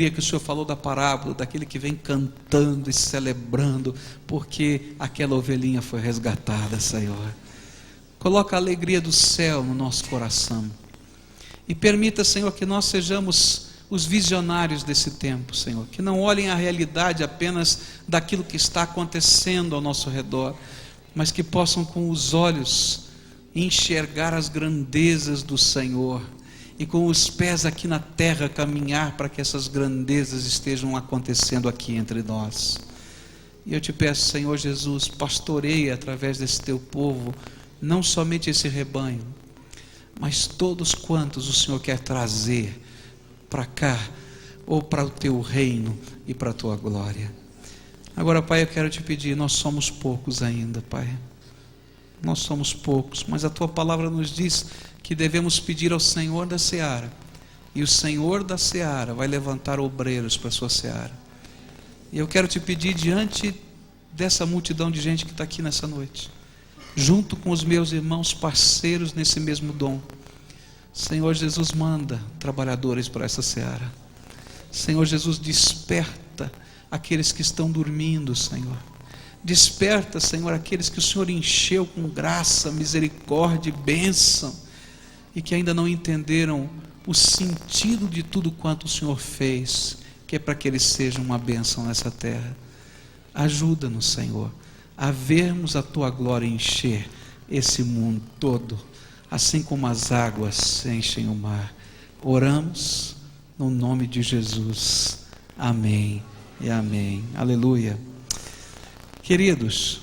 que o Senhor falou da parábola, daquele que vem cantando e celebrando, porque aquela ovelhinha foi resgatada, Senhor. Coloca a alegria do céu no nosso coração. E permita, Senhor, que nós sejamos os visionários desse tempo, Senhor. Que não olhem a realidade apenas daquilo que está acontecendo ao nosso redor, mas que possam com os olhos enxergar as grandezas do Senhor. E com os pés aqui na terra caminhar para que essas grandezas estejam acontecendo aqui entre nós. E eu Te peço, Senhor Jesus, pastoreia através desse Teu povo, não somente esse rebanho, mas todos quantos o Senhor quer trazer para cá, ou para o Teu reino e para a Tua glória. Agora, Pai, eu quero Te pedir, nós somos poucos ainda, Pai. Nós somos poucos, mas a Tua palavra nos diz que devemos pedir ao Senhor da Seara, e o Senhor da Seara vai levantar obreiros para a sua Seara. E eu quero Te pedir, diante dessa multidão de gente que está aqui nessa noite, junto com os meus irmãos parceiros nesse mesmo dom, Senhor Jesus, manda trabalhadores para essa Seara. Senhor Jesus, desperta aqueles que estão dormindo, Senhor. Desperta, Senhor, aqueles que o Senhor encheu com graça, misericórdia e bênção, e que ainda não entenderam o sentido de tudo quanto o Senhor fez, que é para que eles sejam uma bênção nessa terra. Ajuda-nos, Senhor, a vermos a Tua glória encher esse mundo todo, assim como as águas enchem o mar. Oramos no nome de Jesus. Amém e amém. Aleluia. Queridos,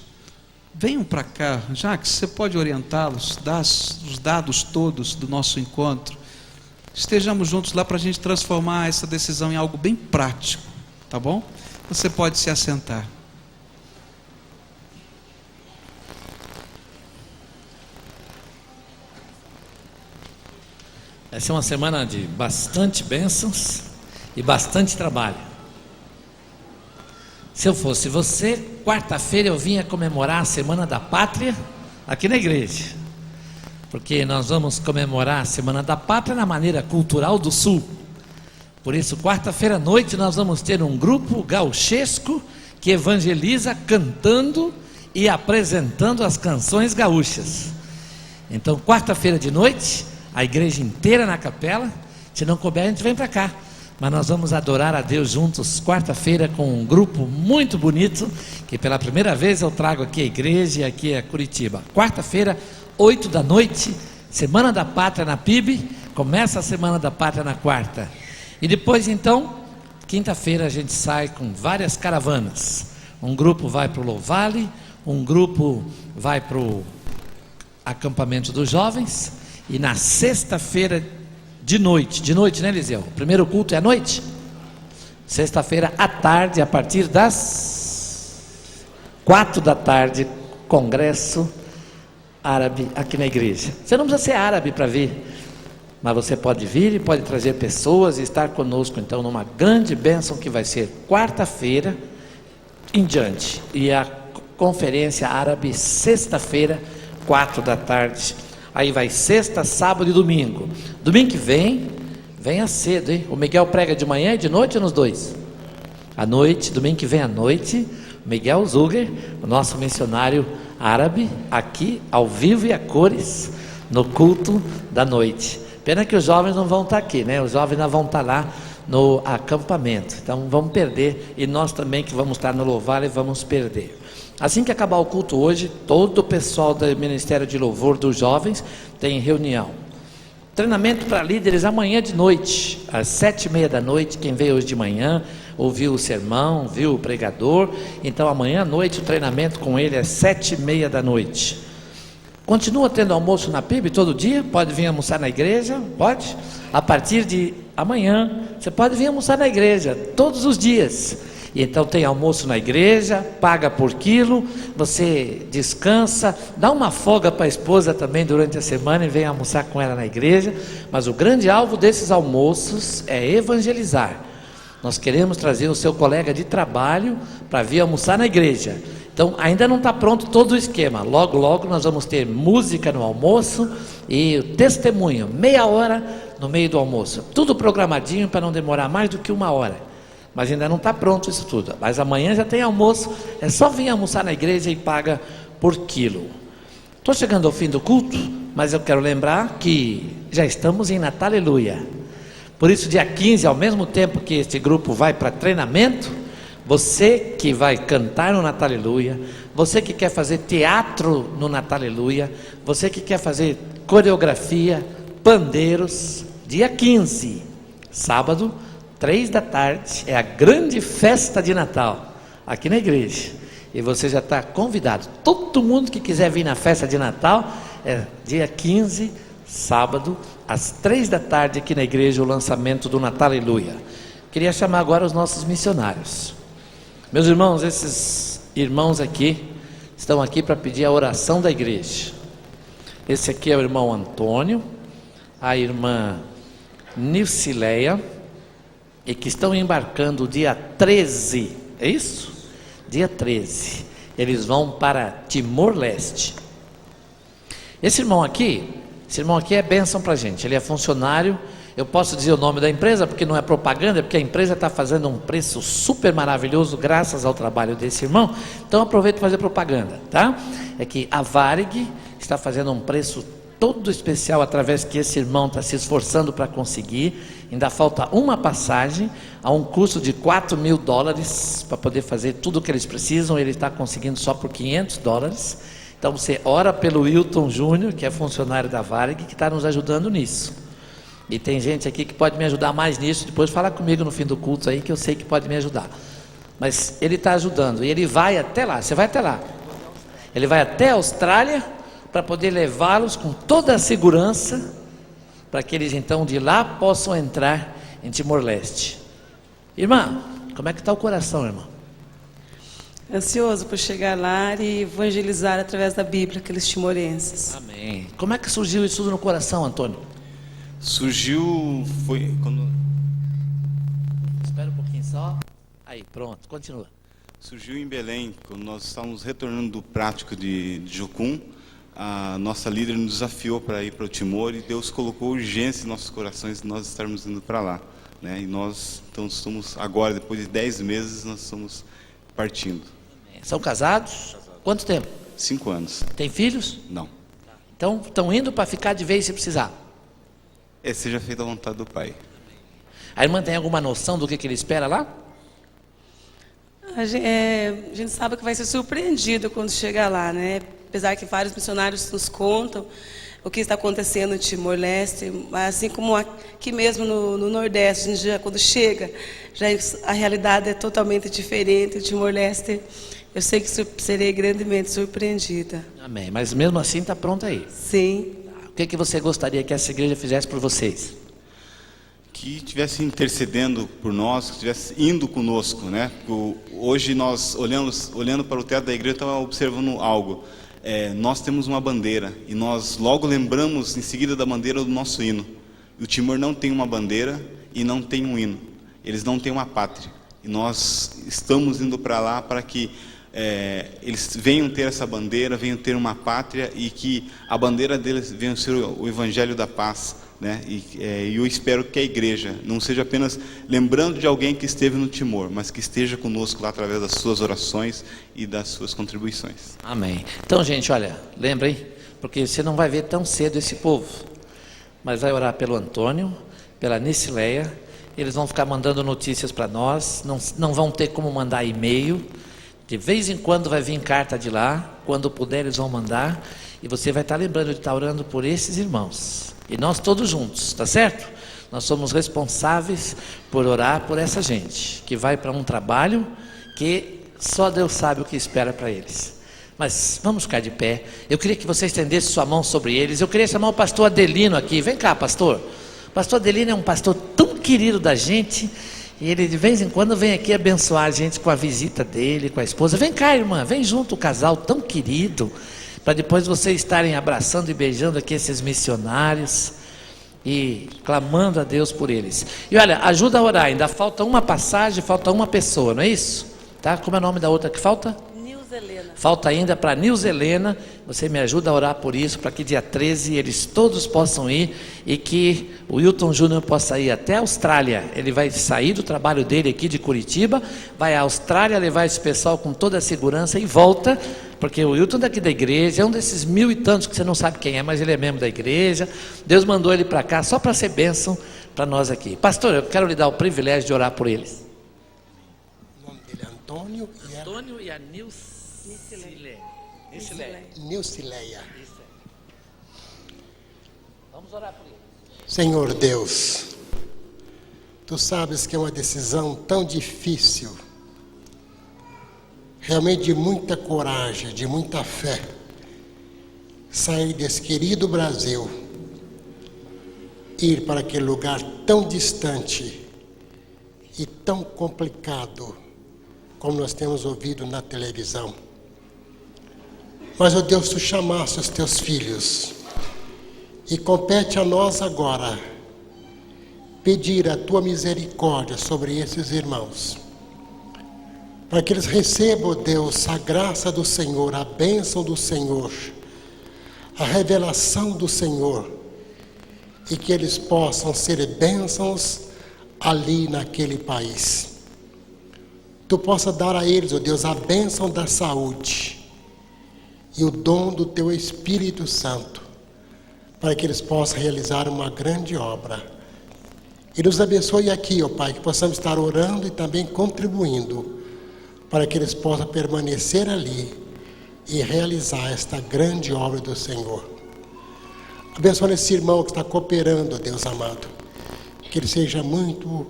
venham para cá. Jacques, você pode orientá-los, dar os dados todos do nosso encontro. Estejamos juntos lá para a gente transformar essa decisão em algo bem prático, tá bom? Você pode se assentar. Essa é uma semana de bastante bênçãos e bastante trabalho. Se eu fosse você, quarta-feira eu vinha comemorar a Semana da Pátria aqui na igreja, porque nós vamos comemorar a Semana da Pátria na maneira cultural do Sul. Por isso, quarta-feira à noite nós vamos ter um grupo gauchesco que evangeliza cantando e apresentando as canções gaúchas. Então, quarta-feira de noite, a igreja inteira na capela. Se não couber, a gente vem para cá. Mas nós vamos adorar a Deus juntos quarta-feira com um grupo muito bonito, que pela primeira vez eu trago aqui a igreja e aqui a Curitiba. Quarta-feira, 8 da noite, Semana da Pátria na PIB. Começa a Semana da Pátria na quarta. E depois então, quinta-feira a gente sai com várias caravanas. Um grupo vai para o Louvale, um grupo vai para o acampamento dos jovens. E na sexta-feira de noite, né, Eliseu? O primeiro culto é à noite? Sexta-feira à tarde, a partir das 4 da tarde, congresso árabe aqui na igreja. Você não precisa ser árabe para vir, mas você pode vir e pode trazer pessoas e estar conosco então numa grande bênção que vai ser quarta-feira em diante. E a conferência árabe sexta-feira, 4 da tarde. Aí vai sexta, sábado e domingo. Domingo que vem, venha cedo, hein? O Miguel prega de manhã e de noite ou nos dois? À noite, domingo que vem à noite, Miguel Zuger, o nosso missionário árabe, aqui ao vivo e a cores, no culto da noite. Pena que os jovens não vão estar aqui, né? Os jovens não vão estar lá no acampamento. Então vamos perder, e nós também que vamos estar no Louvale vamos perder. Assim que acabar o culto hoje, todo o pessoal do Ministério de Louvor dos Jovens tem reunião. Treinamento para líderes amanhã de noite, às 7h30 da noite. Quem veio hoje de manhã, ouviu o sermão, viu o pregador. Então amanhã à noite o treinamento com ele é 7h30 da noite. Continua tendo almoço na PIB todo dia, pode vir almoçar na igreja, pode. A partir de amanhã, você pode vir almoçar na igreja, todos os dias. Então tem almoço na igreja, paga por quilo, você descansa, dá uma folga para a esposa também durante a semana e vem almoçar com ela na igreja. Mas o grande alvo desses almoços é evangelizar. Nós queremos trazer o seu colega de trabalho para vir almoçar na igreja. Então ainda não está pronto todo o esquema. Logo, logo nós vamos ter música no almoço e o testemunho, meia hora no meio do almoço. Tudo programadinho para não demorar mais do que 1 hora. Mas ainda não está pronto isso tudo. Mas amanhã já tem almoço, é só vir almoçar na igreja e paga por quilo. Estou chegando ao fim do culto, mas eu quero lembrar que já estamos em Natal, aleluia. Por isso, dia 15, ao mesmo tempo que este grupo vai para treinamento, você que vai cantar no Natal, aleluia, você que quer fazer teatro no Natal, aleluia, você que quer fazer coreografia, pandeiros, dia 15, sábado, 3 da tarde, é a grande festa de Natal, aqui na igreja, e você já está convidado. Todo mundo que quiser vir na festa de Natal, é dia 15, sábado, às 3 da tarde, aqui na igreja, o lançamento do Natal, aleluia. Queria chamar agora os nossos missionários. Meus irmãos, esses irmãos aqui, estão aqui para pedir a oração da igreja. Esse aqui é o irmão Antônio, a irmã Nilcileia, e que estão embarcando dia 13, é isso? Dia 13, eles vão para Timor-Leste. Esse irmão aqui é bênção para a gente, ele é funcionário. Eu posso dizer o nome da empresa, porque não é propaganda, porque a empresa está fazendo um preço super maravilhoso, graças ao trabalho desse irmão. Então aproveito para fazer propaganda, tá? É que a Varig está fazendo um preço todo especial, através que esse irmão está se esforçando para conseguir. Ainda falta uma passagem a um custo de $4.000 para poder fazer tudo o que eles precisam. Ele está conseguindo só por $500. Então você ora pelo Wilton Júnior, que é funcionário da Varig, que está nos ajudando nisso. E tem gente aqui que pode me ajudar mais nisso. Depois fala comigo no fim do culto aí, que eu sei que pode me ajudar. Mas ele está ajudando, e ele vai até lá. Você vai até lá. Ele vai até a Austrália para poder levá-los com toda a segurança, para que eles então de lá possam entrar em Timor-Leste. Irmã, como é que está o coração, irmã? Ansioso por chegar lá e evangelizar através da Bíblia aqueles timorenses. Amém. Como é que surgiu isso tudo no coração, Antônio? Surgiu, foi quando Espera um pouquinho só. Aí, pronto, continua. surgiu em Belém, quando nós estávamos retornando do prático de Jocum. A nossa líder nos desafiou para ir para o Timor e Deus colocou urgência em nossos corações de nós estarmos indo para lá, né? E nós então estamos agora, depois de 10 meses, nós estamos partindo. São casados? Quanto tempo? 5 anos. Tem filhos? Não. Então, estão indo para ficar de vez se precisar. Seja feita a vontade do Pai. A irmã tem alguma noção do que ele espera lá? A gente sabe que vai ser surpreendido quando chegar lá, né? Apesar que vários missionários nos contam o que está acontecendo em Timor-Leste, mas assim como aqui mesmo no Nordeste, a gente já, quando chega, a realidade é totalmente diferente. Em Timor-Leste, eu sei que serei grandemente surpreendida. Amém. Mas mesmo assim está pronta aí. Sim. O que você gostaria que essa igreja fizesse por vocês? Que estivesse intercedendo por nós, que estivesse indo conosco, né? Hoje nós, olhando para o teto da igreja, estava observando algo. Nós temos uma bandeira e nós logo lembramos em seguida da bandeira do nosso hino. E o Timor não tem uma bandeira e não tem um hino. Eles não têm uma pátria. E nós estamos indo para lá para que eles venham ter essa bandeira, venham ter uma pátria e que a bandeira deles venha ser o Evangelho da Paz, né? E eu espero que a igreja não seja apenas lembrando de alguém que esteve no Timor, mas que esteja conosco lá através das suas orações e das suas contribuições. Amém. Então, gente, olha, lembrem, porque você não vai ver tão cedo esse povo, mas vai orar pelo Antônio, pela Nicileia. Eles vão ficar mandando notícias para nós, não vão ter como mandar e-mail. De vez em quando vai vir carta de lá, quando puder eles vão mandar, e você vai estar lembrando de estar orando por esses irmãos, e nós todos juntos, tá certo? Nós somos responsáveis por orar por essa gente, que vai para um trabalho que só Deus sabe o que espera para eles. Mas vamos ficar de pé. Eu queria que você estendesse sua mão sobre eles. Eu queria chamar o pastor Adelino aqui. Vem cá, pastor. O pastor Adelino é um pastor tão querido da gente, e ele de vez em quando vem aqui abençoar a gente com a visita dele, com a esposa. Vem cá, irmã, vem junto, o casal tão querido, para depois vocês estarem abraçando e beijando aqui esses missionários e clamando a Deus por eles. E olha, ajuda a orar, ainda falta uma passagem, falta uma pessoa, não é isso? Tá? Como é o nome da outra que falta? Helena. Falta ainda para Nilza Helena. Você me ajuda a orar por isso, para que dia 13 eles todos possam ir e que o Wilton Júnior possa ir até a Austrália. Ele vai sair do trabalho dele aqui de Curitiba, vai à Austrália levar esse pessoal com toda a segurança e volta, porque o Wilton daqui da igreja é um desses 1000 e tantos que você não sabe quem é, mas ele é membro da igreja. Deus mandou ele para cá só para ser bênção para nós aqui. Pastor, eu quero lhe dar o privilégio de orar por eles. O nome dele é Antônio E a Nilcileia. Vamos orar por eles. Senhor Deus, Tu sabes que é uma decisão tão difícil, realmente de muita coragem, de muita fé, sair desse querido Brasil, ir para aquele lugar tão distante e tão complicado, como nós temos ouvido na televisão. Mas, ó Deus, Tu chamaste os Teus filhos, e compete a nós agora pedir a Tua misericórdia sobre esses irmãos, para que eles recebam, ó Deus, a graça do Senhor, a bênção do Senhor, a revelação do Senhor, e que eles possam ser bênçãos ali naquele país. Tu possa dar a eles, ó Deus, a bênção da saúde e o dom do Teu Espírito Santo, para que eles possam realizar uma grande obra. E nos abençoe aqui, ó Pai, que possamos estar orando e também contribuindo, para que eles possam permanecer ali e realizar esta grande obra do Senhor. Abençoe esse irmão que está cooperando, ó Deus amado, que ele seja muito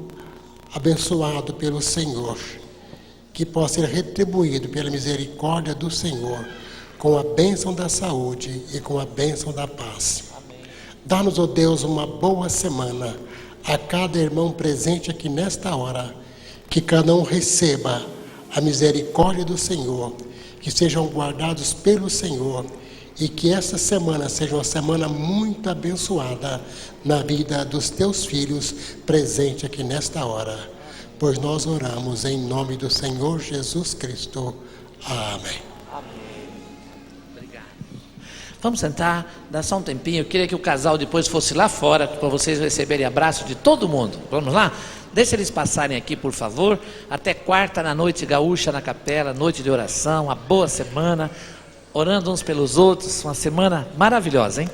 abençoado pelo Senhor, que possa ser retribuído pela misericórdia do Senhor, com a bênção da saúde e com a bênção da paz. Dá-nos, ó Deus, uma boa semana a cada irmão presente aqui nesta hora, que cada um receba a misericórdia do Senhor, que sejam guardados pelo Senhor e que essa semana seja uma semana muito abençoada na vida dos teus filhos presentes aqui nesta hora. Pois nós oramos em nome do Senhor Jesus Cristo. Amém. Vamos sentar, dá só um tempinho. Eu queria que o casal depois fosse lá fora para vocês receberem abraço de todo mundo. Vamos lá? Deixa eles passarem aqui, por favor. Até quarta na noite gaúcha na capela, noite de oração, uma boa semana, orando uns pelos outros, uma semana maravilhosa, hein?